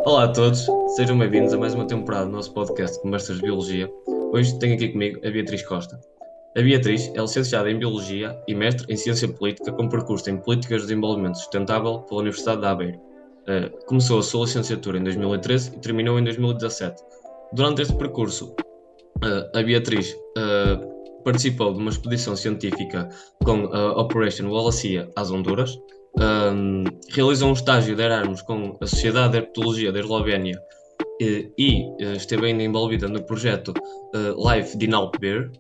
Olá a todos, sejam bem-vindos a mais uma temporada do nosso podcast Conversas de Biologia. Hoje tenho aqui comigo a Beatriz Costa. A Beatriz é licenciada em Biologia e mestre em Ciência Política com percurso em Políticas de Desenvolvimento Sustentável pela Universidade de Aveiro. Começou a sua licenciatura em 2013 e terminou em 2017. Durante este percurso, a Beatriz participou de uma expedição científica com a Operation Wallacea às Honduras. Realizou um estágio de Erasmus com a Sociedade de Herpetologia da Eslovénia e esteve ainda envolvida no projeto Life Dinalp Beer.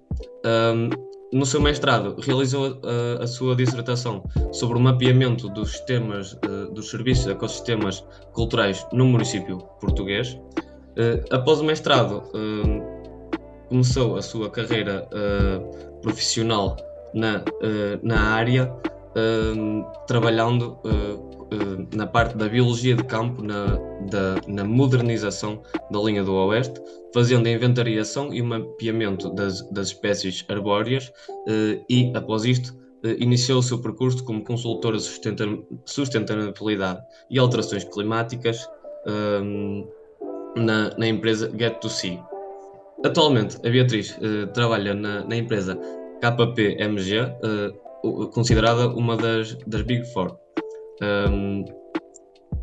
No seu mestrado, realizou a sua dissertação sobre o mapeamento dos sistemas, dos serviços de ecossistemas culturais no município português. Após o mestrado, começou a sua carreira profissional na área, trabalhando na parte da biologia de campo, na modernização da linha do Oeste, fazendo a inventariação e o mapeamento das espécies arbóreas e, após isto, iniciou o seu percurso como consultora de sustentabilidade e alterações climáticas na empresa Get2C. Atualmente, a Beatriz trabalha na empresa KPMG, considerada uma das Big Four.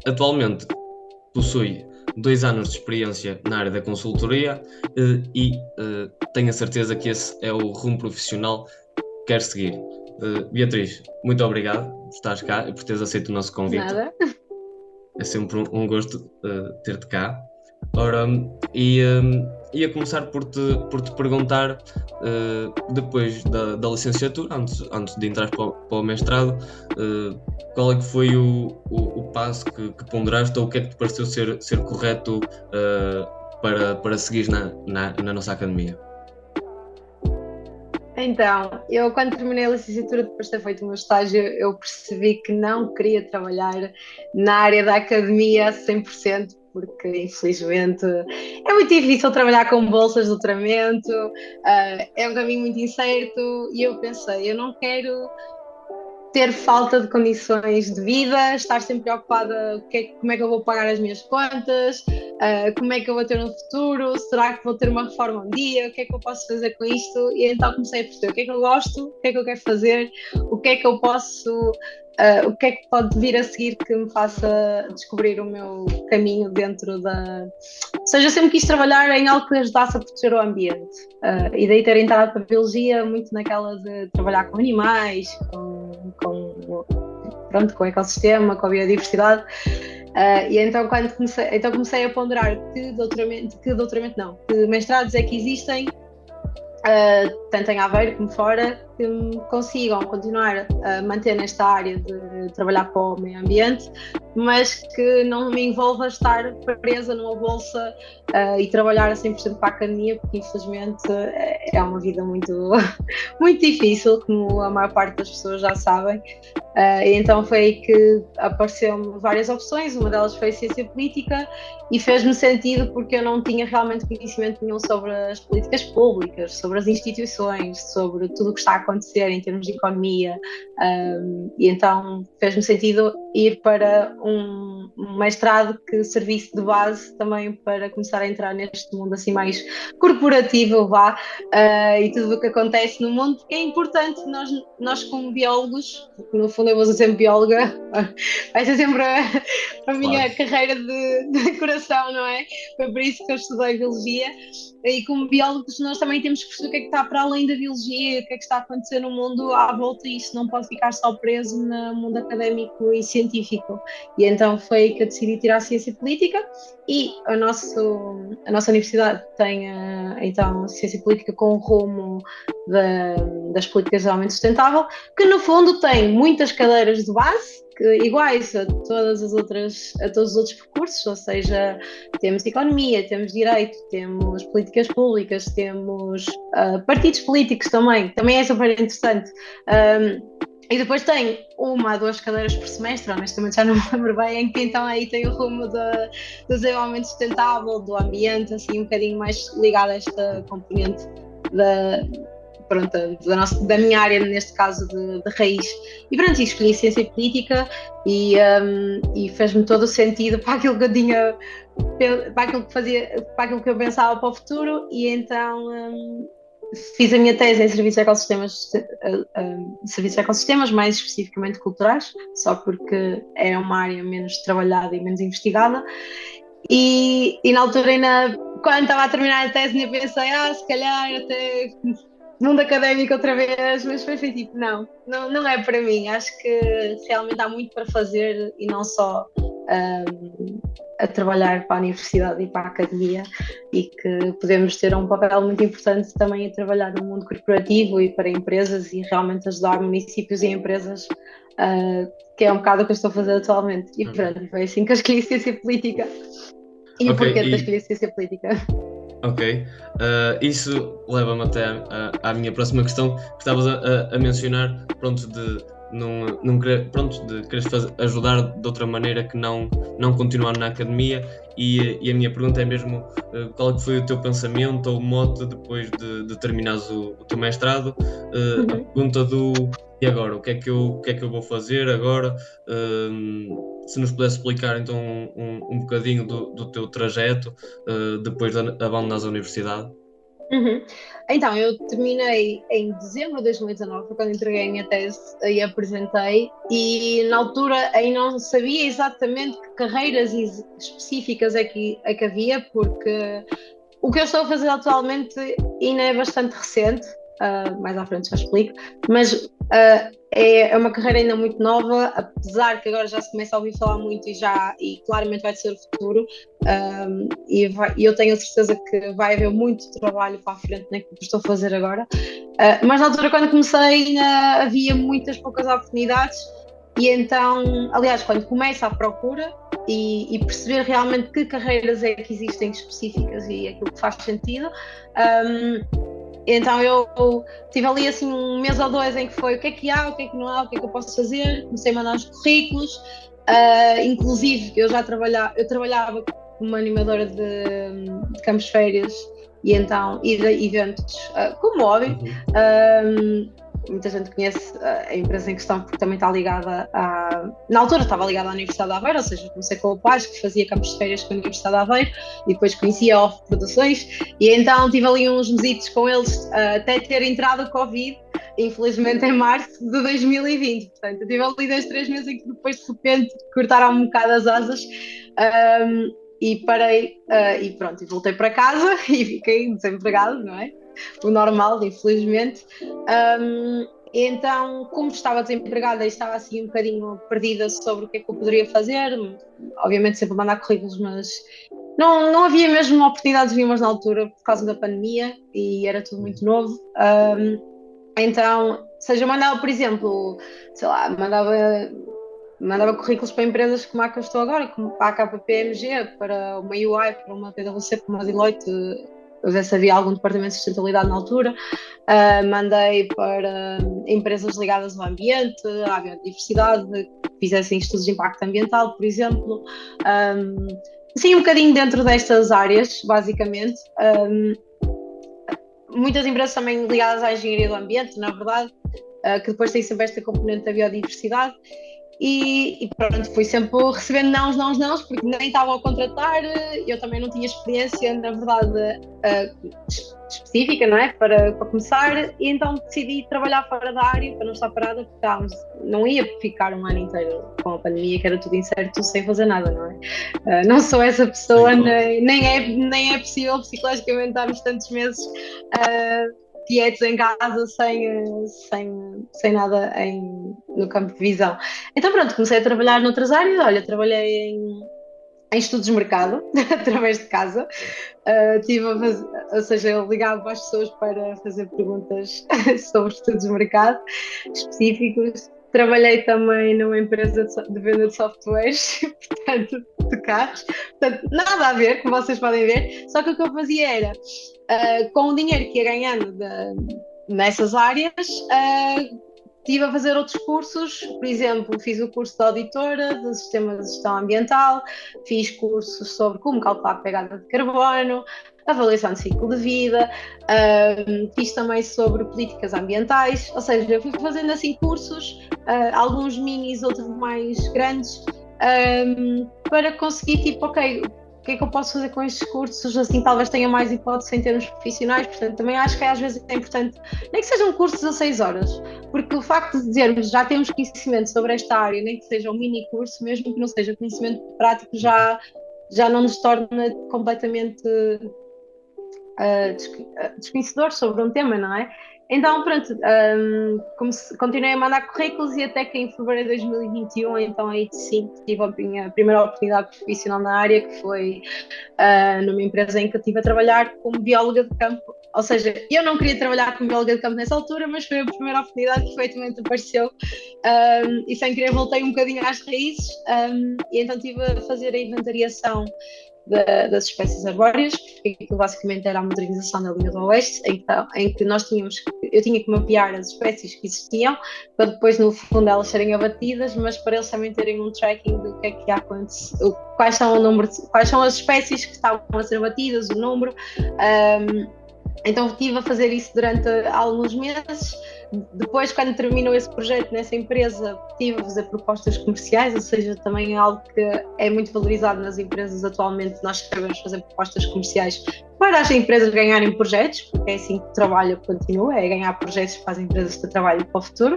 Atualmente possui 2 anos de experiência na área da consultoria e tenho a certeza que esse é o rumo profissional que quer seguir. Beatriz, muito obrigado por estares cá e por teres aceito o nosso convite. Nada. É sempre um gosto ter-te cá. Ora, ia começar por te perguntar, depois da licenciatura, antes de entrar para o mestrado, qual é que foi o passo que ponderaste, ou o que é que te pareceu ser correto para seguir na nossa academia? Então, eu quando terminei a licenciatura, depois de ter feito o meu estágio, eu percebi que não queria trabalhar na área da academia a 100%, porque infelizmente é muito difícil trabalhar com bolsas de doutoramento, é um caminho muito incerto, e eu pensei, eu não quero ter falta de condições de vida, estar sempre preocupada como é que eu vou pagar as minhas contas, como é que eu vou ter um futuro, será que vou ter uma reforma um dia, o que é que eu posso fazer com isto? E então comecei a perceber o que é que eu gosto, o que é que eu quero fazer, o que é que eu posso, o que é que pode vir a seguir que me faça descobrir o meu caminho dentro da... Ou seja, eu sempre quis trabalhar em algo que ajudasse a proteger o ambiente, e daí ter entrado para a biologia muito naquela de trabalhar com animais, com o ecossistema, com a biodiversidade. E então quando comecei a ponderar que mestrados é que existem, tanto em Aveiro como fora, que consigam continuar a manter nesta área de trabalhar para o meio ambiente, mas que não me envolva estar presa numa bolsa e trabalhar a 100% para a academia, porque infelizmente é uma vida muito, muito difícil, como a maior parte das pessoas já sabem. E então foi aí que apareceram várias opções, uma delas foi a ciência política, e fez-me sentido porque eu não tinha realmente conhecimento nenhum sobre as políticas públicas, sobre as instituições, sobre tudo o que está a acontecer em termos de economia, e então fez-me sentido ir para um mestrado que servisse de base também para começar a entrar neste mundo assim mais corporativo, e tudo o que acontece no mundo, porque é importante nós como biólogos, no fundo eu vou ser sempre bióloga, vai ser sempre a minha carreira de coração, não é? Foi por isso que eu estudei biologia, e como biólogos nós também temos que perceber o que é que está para além da biologia, o que é que está a acontecer no mundo à volta, e isso não pode ficar só preso no mundo académico e científico. E então foi aí que eu decidi tirar a ciência política, e a nossa universidade tem então ciência política com o rumo das políticas de desenvolvimento sustentável, que no fundo tem muitas cadeiras de base, iguais a todos os outros percursos, ou seja, temos economia, temos direito, temos políticas públicas, temos partidos políticos também é super interessante. E depois tem 1 a 2 cadeiras por semestre, honestamente já não me lembro bem, em que então aí tem o rumo do desenvolvimento sustentável, do ambiente, assim um bocadinho mais ligado a esta componente pronto, da minha área, neste caso de raiz. E pronto, escolhi ciência política e fez-me todo o sentido para aquilo que eu tinha, para aquilo que fazia, para aquilo que eu pensava para o futuro, e então fiz a minha tese em serviços de ecossistemas, mais especificamente culturais, só porque é uma área menos trabalhada e menos investigada. E na altura, quando estava a terminar a tese, ainda pensei, se calhar até mundo académico outra vez, mas foi tipo, não é para mim. Acho que realmente há muito para fazer e não só a trabalhar para a universidade e para a academia, e que podemos ter um papel muito importante também a trabalhar no mundo corporativo e para empresas e realmente ajudar municípios e empresas, que é um bocado o que eu estou a fazer atualmente. E pronto, foi assim que eu escolhi ciência política. E o porquê de escolher ciência política? Ok, isso leva-me até à minha próxima questão, que estavas a mencionar, pronto, de não querer, pronto, de quereres ajudar de outra maneira que não continuar na academia, e a minha pergunta é mesmo qual é que foi o teu pensamento ou o mote depois de terminares o teu mestrado. A pergunta do e agora, o que é que eu vou fazer agora? Se nos pudesse explicar então um bocadinho do teu trajeto depois de abandonares a universidade. Então, eu terminei em dezembro de 2019, foi quando entreguei a minha tese e apresentei, e na altura ainda não sabia exatamente que carreiras específicas é que havia, porque o que eu estou a fazer atualmente ainda é bastante recente, mais à frente já explico, mas é uma carreira ainda muito nova, apesar que agora já se começa a ouvir falar muito e claramente vai ser o futuro, e eu tenho a certeza que vai haver muito trabalho para a frente naquilo que estou a fazer agora, mas na altura quando comecei ainda havia muitas poucas oportunidades, e então, aliás, quando começa a procura e perceber realmente que carreiras é que existem específicas e aquilo que faz sentido, então eu tive ali assim um mês ou dois em que foi o que é que há, o que é que não há, o que é que eu posso fazer. Comecei a mandar os currículos, inclusive eu trabalhava como uma animadora de campos de férias e de eventos como hobby. Muita gente conhece a empresa em questão porque também está ligada na altura estava ligada à Universidade de Aveiro, ou seja, comecei com o Paz, que fazia campos de férias com a Universidade de Aveiro, e depois conhecia a Off Produções, e então tive ali uns mesitos com eles até ter entrado o Covid, infelizmente em março de 2020. Portanto, eu tive ali 2-3 meses em que depois de repente cortaram um bocado as asas, e parei, e pronto, e voltei para casa e fiquei desempregada, não é? O normal, infelizmente. Então, como estava desempregada e estava assim um bocadinho perdida sobre o que é que eu poderia fazer, obviamente sempre mandar currículos, mas não havia mesmo oportunidades nenhumas na altura por causa da pandemia e era tudo muito novo. Então, seja, mandava, por exemplo, sei lá, mandava currículos para empresas como a que eu estou agora, como para a KPMG, para uma UI, para uma PwC, para uma Deloitte, ver se havia algum departamento de sustentabilidade na altura. Mandei para empresas ligadas ao ambiente, à biodiversidade, que fizessem estudos de impacto ambiental, por exemplo. Sim, um bocadinho dentro destas áreas, basicamente. Muitas empresas também ligadas à engenharia do ambiente, na verdade, que depois tem sempre esta componente da biodiversidade. E pronto, fui sempre recebendo não, porque nem estavam a contratar, eu também não tinha experiência, na verdade, específica, não é? Para começar, e então decidi trabalhar fora da área para não estar parada, porque não ia ficar um ano inteiro com a pandemia, que era tudo incerto, sem fazer nada, não é? Não sou essa pessoa, sim, nem é possível psicologicamente estarmos tantos meses quietos em casa sem nada no campo de visão. Então pronto, comecei a trabalhar noutras áreas. Olha, trabalhei em estudos de mercado através de casa, ou seja, eu ligava para as pessoas para fazer perguntas sobre estudos de mercado específicos. Trabalhei também numa empresa de venda de softwares, portanto, de carros, portanto, nada a ver, como vocês podem ver, só que o que eu fazia era, com o dinheiro que ia ganhando nessas áreas, estive a fazer outros cursos, por exemplo, fiz o curso de auditora de sistemas de gestão ambiental, fiz cursos sobre como calcular a pegada de carbono, avaliação de ciclo de vida, fiz também sobre políticas ambientais, ou seja, eu fui fazendo assim cursos, alguns minis, outros mais grandes, para conseguir, tipo, ok, o que é que eu posso fazer com estes cursos, assim talvez tenha mais hipótese em termos profissionais, portanto também acho que às vezes é importante, nem que sejam cursos a 6 horas, porque o facto de dizermos já temos conhecimento sobre esta área, nem que seja um mini curso, mesmo que não seja conhecimento prático, já não nos torna completamente desconhecedores sobre um tema, não é? Então, pronto, continuei a mandar currículos e até que em fevereiro de 2021, então aí sim, tive a minha primeira oportunidade profissional na área, que foi numa empresa em que eu estive a trabalhar como bióloga de campo. Ou seja, eu não queria trabalhar como bióloga de campo nessa altura, mas foi a primeira oportunidade que perfeitamente apareceu, e sem querer voltei um bocadinho às raízes, e então estive a fazer a inventariação das espécies arbóreas, porque aquilo basicamente era a modernização da linha do Oeste, em que eu tinha que mapear as espécies que existiam, para depois no fundo elas serem abatidas, mas para eles também terem um tracking do que é que acontece, quais são as espécies que estavam a ser abatidas, o número. Então estive a fazer isso durante alguns meses. Depois, quando terminou esse projeto nessa empresa, tive a fazer propostas comerciais, ou seja, também é algo que é muito valorizado nas empresas atualmente. Nós sabemos fazer propostas comerciais para as empresas ganharem projetos, porque é assim que o trabalho continua, é ganhar projetos para as empresas que trabalham para o futuro.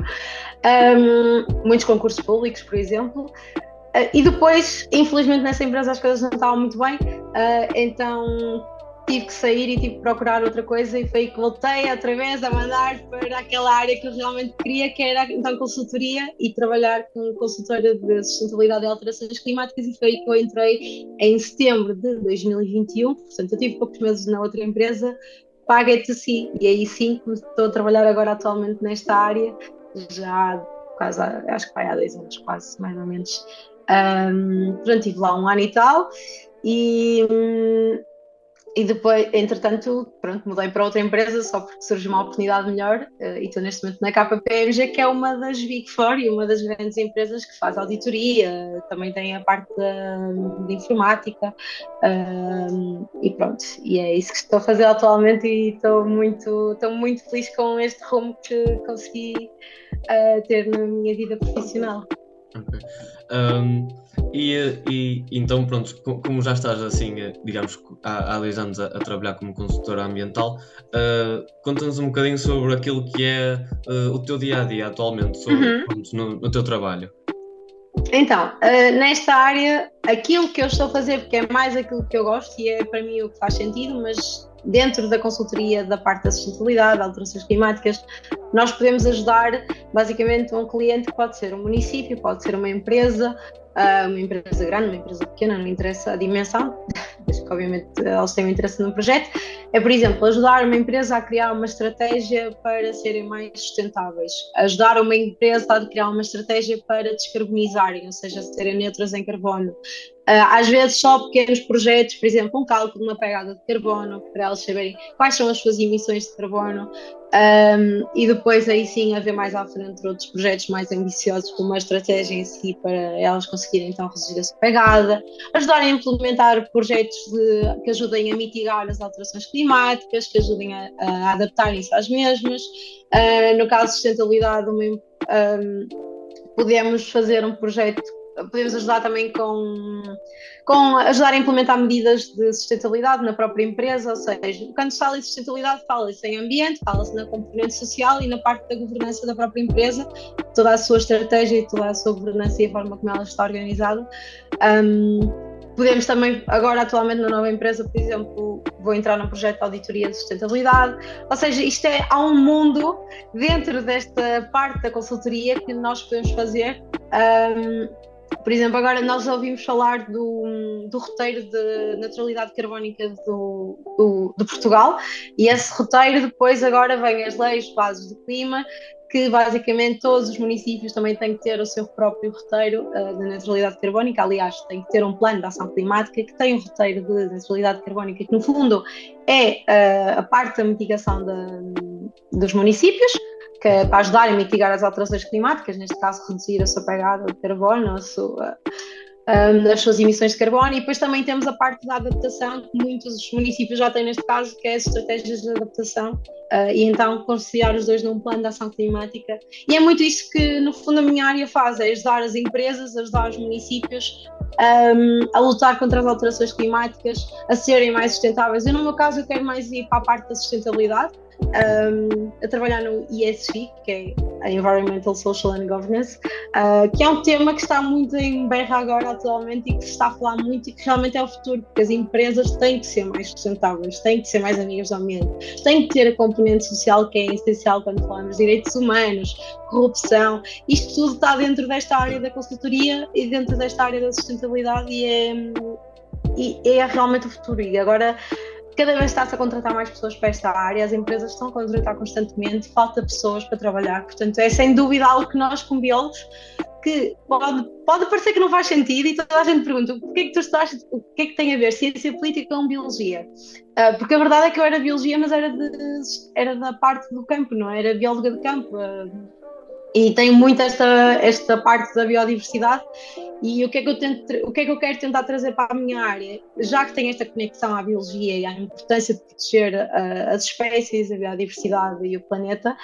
Muitos concursos públicos, por exemplo. E depois, infelizmente, nessa empresa as coisas não estavam muito bem, então tive que sair e tive que procurar outra coisa, e foi aí que voltei outra vez a mandar para aquela área que eu realmente queria, que era então consultoria, e trabalhar com consultora de sustentabilidade e alterações climáticas, e foi aí que eu entrei em setembro de 2021, portanto eu tive poucos meses na outra empresa, para a Get2C, e aí sim estou a trabalhar agora atualmente nesta área, já quase, acho que vai há 2 anos quase, mais ou menos. Pronto, estive lá 1 ano e tal, e depois, entretanto, pronto, mudei para outra empresa só porque surgiu uma oportunidade melhor, e estou neste momento na KPMG, que é uma das Big Four e uma das grandes empresas que faz auditoria, também tem a parte de informática, e pronto, e é isso que estou a fazer atualmente, e estou muito feliz com este rumo que consegui ter na minha vida profissional. Ok. E então, pronto, como já estás assim, digamos, há 2 anos a trabalhar como consultora ambiental, conta-nos um bocadinho sobre aquilo que é o teu dia-a-dia atualmente, pronto, no teu trabalho. Então, nesta área, aquilo que eu estou a fazer, porque é mais aquilo que eu gosto e é para mim o que faz sentido, mas dentro da consultoria da parte da sustentabilidade, alterações climáticas, nós podemos ajudar basicamente um cliente que pode ser um município, pode ser uma empresa grande, uma empresa pequena, não interessa a dimensão, desde que obviamente eles tenham interesse num projeto. É, por exemplo, ajudar uma empresa a criar uma estratégia para serem mais sustentáveis, ajudar uma empresa a criar uma estratégia para descarbonizarem, ou seja, serem neutras em carbono. Às vezes só pequenos projetos, por exemplo, um cálculo de uma pegada de carbono, para elas saberem quais são as suas emissões de carbono, e depois aí sim haver mais à frente outros projetos mais ambiciosos, com uma estratégia em si para elas conseguirem então reduzir a sua pegada, ajudarem a implementar projetos que ajudem a mitigar as alterações climáticas, que ajudem a adaptarem-se às mesmas. No caso de sustentabilidade, podemos fazer um projeto, podemos ajudar também com ajudar a implementar medidas de sustentabilidade na própria empresa, ou seja, quando se fala em sustentabilidade, fala-se em ambiente, fala-se na componente social e na parte da governança da própria empresa, toda a sua estratégia e toda a sua governança e a forma como ela está organizada. Podemos também, agora atualmente na nova empresa, por exemplo, vou entrar num projeto de auditoria de sustentabilidade, ou seja, há um mundo dentro desta parte da consultoria que nós podemos fazer. Por exemplo, agora nós ouvimos falar do roteiro de neutralidade carbónica de Portugal, e esse roteiro depois agora vem as leis bases do clima, que basicamente todos os municípios também têm que ter o seu próprio roteiro de neutralidade carbónica. Aliás, têm que ter um plano de ação climática que tem um roteiro de neutralidade carbónica, que no fundo é a parte da mitigação dos municípios, que é para ajudar a mitigar as alterações climáticas, neste caso reduzir a sua pegada de carbono, das suas emissões de carbono, e depois também temos a parte da adaptação, que muitos municípios já têm neste caso, que é as estratégias de adaptação, e então conciliar os dois num plano de ação climática. E é muito isso que, no fundo, a minha área faz, é ajudar as empresas, ajudar os municípios a lutar contra as alterações climáticas, a serem mais sustentáveis. Eu, no meu caso, eu quero mais ir para a parte da sustentabilidade, a trabalhar no ESG, que é a Environmental, Social and Governance, que é um tema que está muito em berra agora atualmente e que se está a falar muito e que realmente é o futuro, porque as empresas têm que ser mais sustentáveis, têm que ser mais amigas do ambiente, têm que ter a componente social que é essencial quando falamos de direitos humanos, corrupção. Isto tudo está dentro desta área da consultoria e dentro desta área da sustentabilidade, e é realmente o futuro. E agora cada vez está-se a contratar mais pessoas para esta área, as empresas estão a contratar constantemente, falta pessoas para trabalhar, portanto é sem dúvida algo que nós, como biólogos, que pode parecer que não faz sentido, e toda a gente pergunta o que é que tu estás, o que é que tem a ver ciência política com biologia? Porque a verdade é que eu era biologia, mas era da parte do campo, não era bióloga de campo, e tenho muito esta parte da biodiversidade. E o que é que eu quero tentar trazer para a minha área, já que tem esta conexão à biologia e à importância de proteger as espécies, a biodiversidade e o planeta,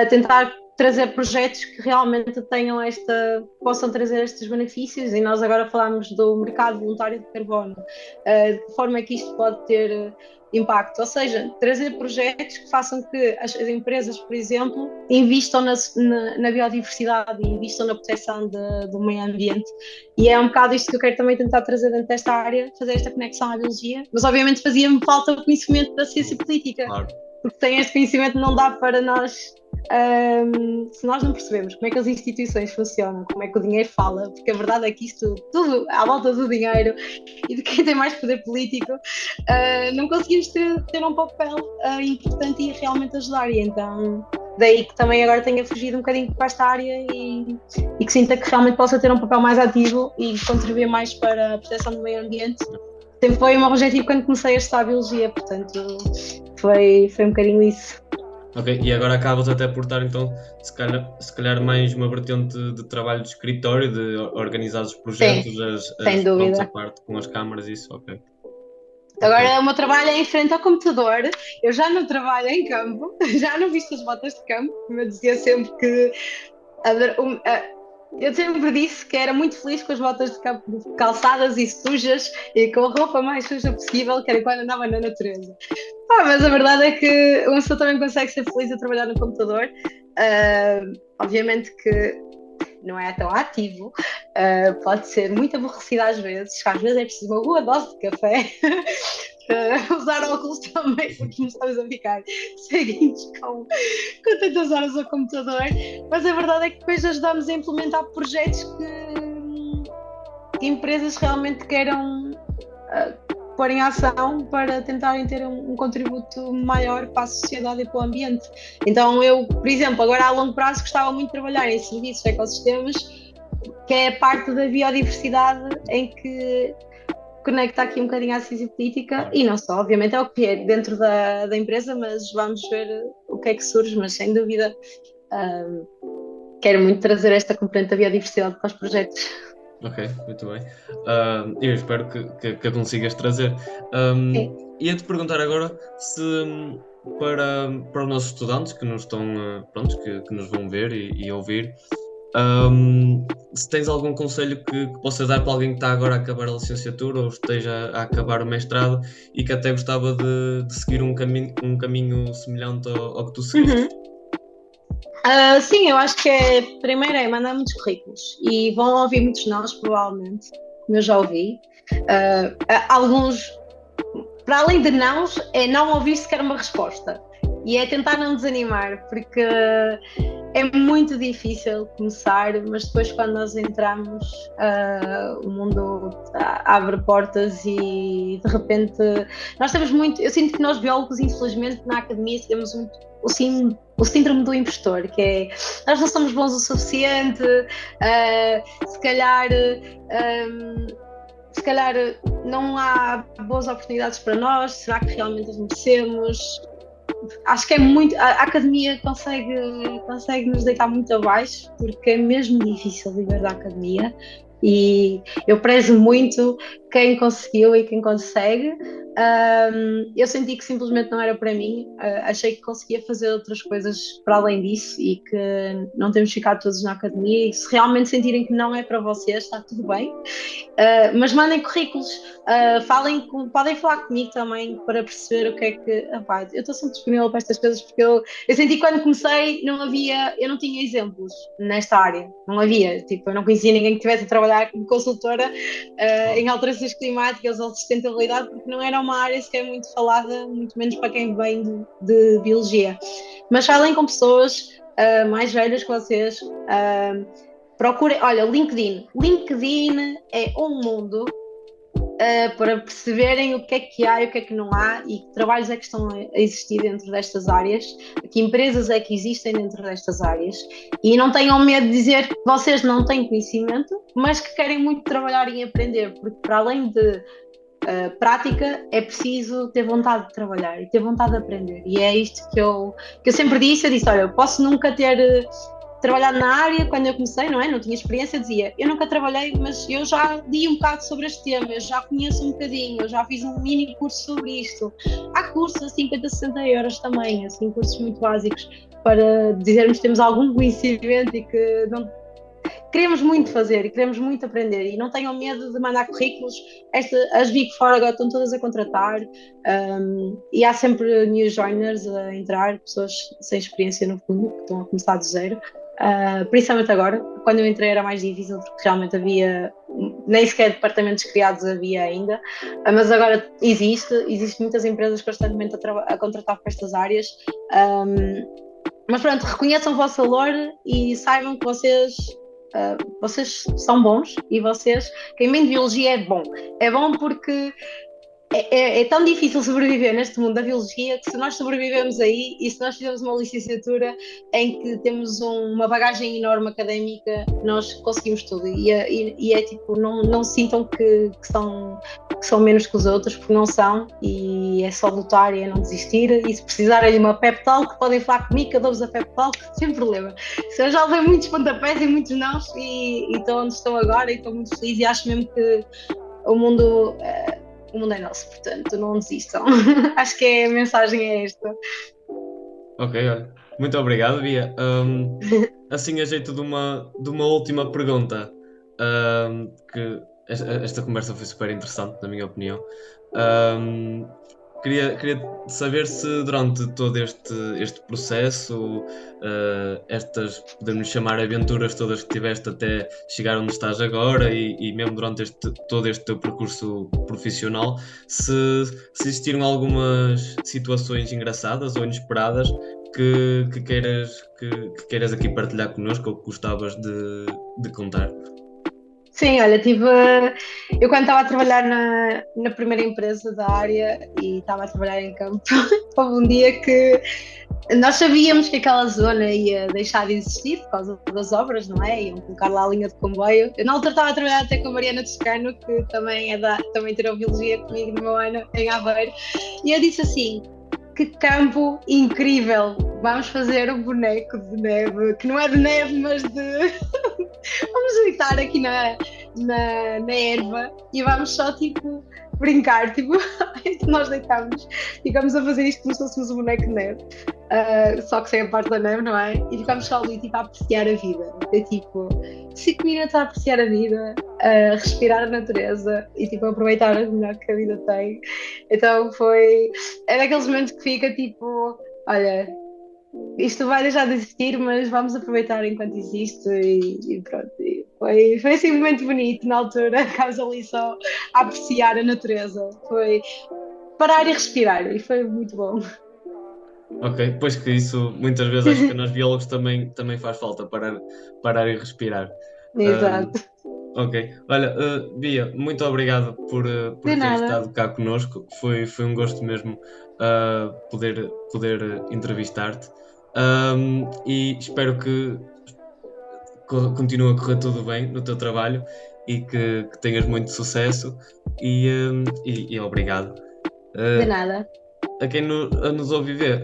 tentar trazer projetos que realmente possam trazer estes benefícios. E nós agora falamos do mercado voluntário de carbono, de que forma é que isto pode ter impacto, ou seja, trazer projetos que façam que as empresas, por exemplo, investam na biodiversidade e investam na proteção do meio ambiente. E é um bocado isto que eu quero também tentar trazer dentro desta área, fazer esta conexão à biologia, mas obviamente fazia-me falta o conhecimento da ciência política, Claro. porque sem este conhecimento não dá para nós, se nós não percebemos como é que as instituições funcionam, como é que o dinheiro fala, porque a verdade é que isto tudo à volta do dinheiro e de quem tem mais poder político, não conseguimos ter um papel importante e realmente ajudar. E então daí que também agora tenha fugido um bocadinho para esta área e que sinta que realmente possa ter um papel mais ativo e contribuir mais para a proteção do meio ambiente. Sempre foi o meu objetivo quando comecei a estudar biologia, portanto foi um bocadinho isso. Ok, e agora acabas até por estar então, se calhar mais uma vertente de trabalho de escritório, de organizar os projetos, sem dúvida. A parte com as câmaras, isso, ok. Agora o meu trabalho é em frente ao computador, eu já não trabalho em campo, já não visto as botas de campo, como eu dizia sempre que eu sempre disse que era muito feliz com as botas de campo calçadas e sujas e com a roupa mais suja possível, que era quando andava na natureza. Mas a verdade é que uma pessoa também consegue ser feliz a trabalhar no computador. Obviamente que não é tão ativo, pode ser muito aborrecido às vezes é preciso uma boa dose de café. Usar óculos também, porque nos estamos a ficar ceguinhos com tantas horas ao computador, mas a verdade é que depois ajudamos a implementar projetos que empresas realmente queiram pôr em ação para tentarem ter um contributo maior para a sociedade e para o ambiente. Então eu, por exemplo, agora a longo prazo gostava muito de trabalhar em serviços, ecossistemas, que é a parte da biodiversidade em que conecta aqui um bocadinho à ciência política, e não só, obviamente é o que é dentro da empresa, mas vamos ver o que é que surge, mas sem dúvida quero muito trazer esta componente da biodiversidade para os projetos. Ok, muito bem. Eu espero que a consigas trazer. Ia-te perguntar agora se para os nossos estudantes que nos estão, pronto, que nos vão ver e ouvir, se tens algum conselho que possas dar para alguém que está agora a acabar a licenciatura ou esteja a acabar o mestrado e que até gostava de seguir um caminho semelhante ao que tu seguiste. Sim, eu acho que primeiro é mandar muitos currículos e vão ouvir muitos nós, provavelmente, como eu já ouvi. Alguns, para além de nãos, é não ouvir sequer uma resposta e é tentar não desanimar, porque é muito difícil começar, mas depois quando nós entramos, o mundo abre portas e de repente nós temos muito, eu sinto que nós biólogos, infelizmente, na academia temos muito o síndrome do impostor, que é nós não somos bons o suficiente, se calhar não há boas oportunidades para nós, será que realmente as merecemos? Acho que é muito, a academia consegue nos deitar muito abaixo, porque é mesmo difícil viver da academia, e eu prezo muito quem conseguiu e quem consegue. Eu senti que simplesmente não era para mim, achei que conseguia fazer outras coisas para além disso e que não temos ficado todos na academia. E se realmente sentirem que não é para vocês, está tudo bem. Mas mandem currículos, podem falar comigo também para perceber o que é que. Epá, eu estou sempre disponível para estas coisas porque eu senti que quando comecei eu não tinha exemplos nesta área, não havia, tipo, eu não conhecia ninguém que estivesse a trabalhar como consultora em alterações climáticas ou sustentabilidade, porque não era uma área sequer muito falada, muito menos para quem vem de biologia. Mas falem com pessoas mais velhas que vocês. Procurem, olha, LinkedIn. LinkedIn é um mundo para perceberem o que há e o que é que não há e que trabalhos é que estão a existir dentro destas áreas, que empresas é que existem dentro destas áreas. E não tenham medo de dizer que vocês não têm conhecimento, mas que querem muito trabalhar e aprender, porque para além de prática, é preciso ter vontade de trabalhar e ter vontade de aprender. E é isto que eu sempre disse. Eu disse, olha, eu posso nunca ter trabalhado na área quando eu comecei, não é? Não tinha experiência, dizia, eu nunca trabalhei, mas eu já li um bocado sobre este tema, eu já conheço um bocadinho, eu já fiz um mini curso sobre isto. Há cursos a 50, 60 euros também, assim, cursos muito básicos, para dizermos que temos algum conhecimento e que não queremos muito fazer e queremos muito aprender e não tenham medo de mandar currículos. As Big Four agora estão todas a contratar e há sempre new joiners a entrar, pessoas sem experiência no fundo, que estão a começar do zero. Principalmente agora, quando eu entrei era mais difícil porque realmente havia, nem sequer departamentos criados havia ainda, mas agora existe muitas empresas constantemente a contratar para estas áreas. Mas pronto, reconheçam o vosso valor e saibam que vocês são bons e quem vem de biologia é bom. É bom porque é tão difícil sobreviver neste mundo da biologia que se nós sobrevivemos aí e se nós fizermos uma licenciatura em que temos uma bagagem enorme académica, nós conseguimos tudo. E é tipo, não sintam que são menos que os outros, porque não são, e é só lutar e é não desistir. E se precisarem de uma pep talk, podem falar comigo, que eu dou-vos a pep talk, sem problema. Eu já levei muitos pontapés e muitos nãos e estou onde estou agora e estou muito feliz e acho mesmo que o mundo é nosso, portanto, não desistam. Acho que a mensagem é esta. Ok, olha. Muito obrigado, Bia. Assim, a jeito de uma última pergunta, que esta conversa foi super interessante, na minha opinião. Queria saber se durante todo este processo, estas, podemos chamar aventuras todas que tiveste até chegar onde estás agora e mesmo durante todo este teu percurso profissional, se existiram algumas situações engraçadas ou inesperadas que queiras aqui partilhar connosco ou que gostavas de contar. Sim, olha, eu quando estava a trabalhar na primeira empresa da área e estava a trabalhar em campo, houve um dia que nós sabíamos que aquela zona ia deixar de existir por causa das obras, não é? Iam colocar lá a linha de comboio. Eu na altura estava a trabalhar até com a Mariana Toscano, que também tirou biologia comigo no meu ano em Aveiro, e eu disse assim, que campo incrível, vamos fazer um boneco de neve, que não é de neve, mas vamos deitar aqui na erva e vamos só tipo brincar, tipo, nós deitamos, ficamos a fazer isto como se fôssemos um boneco de neve, só que sem a parte da neve, não é? E ficamos só ali tipo a apreciar a vida, é tipo 5 minutos a apreciar a vida, a respirar a natureza e tipo aproveitar o melhor que a vida tem. Então é daqueles momentos que fica tipo, olha, isto vai deixar de existir, mas vamos aproveitar enquanto existe e pronto. E foi assim um momento bonito na altura, ficámos ali só a apreciar a natureza. Foi parar e respirar e foi muito bom. Ok, pois que isso muitas vezes acho que nós biólogos também faz falta parar e respirar. Exato. Ok, olha, Bia, muito obrigado por De ter nada. estado cá connosco. Foi um gosto mesmo poder entrevistar-te. E espero que continue a correr tudo bem no teu trabalho e que tenhas muito sucesso e obrigado. De Uh, nada. a quem nos ouve ver,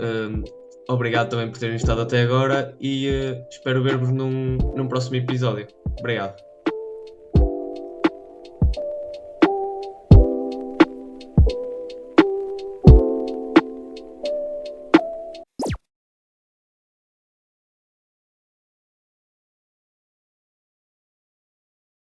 obrigado também por terem estado até agora e espero ver-vos num próximo episódio. Obrigado.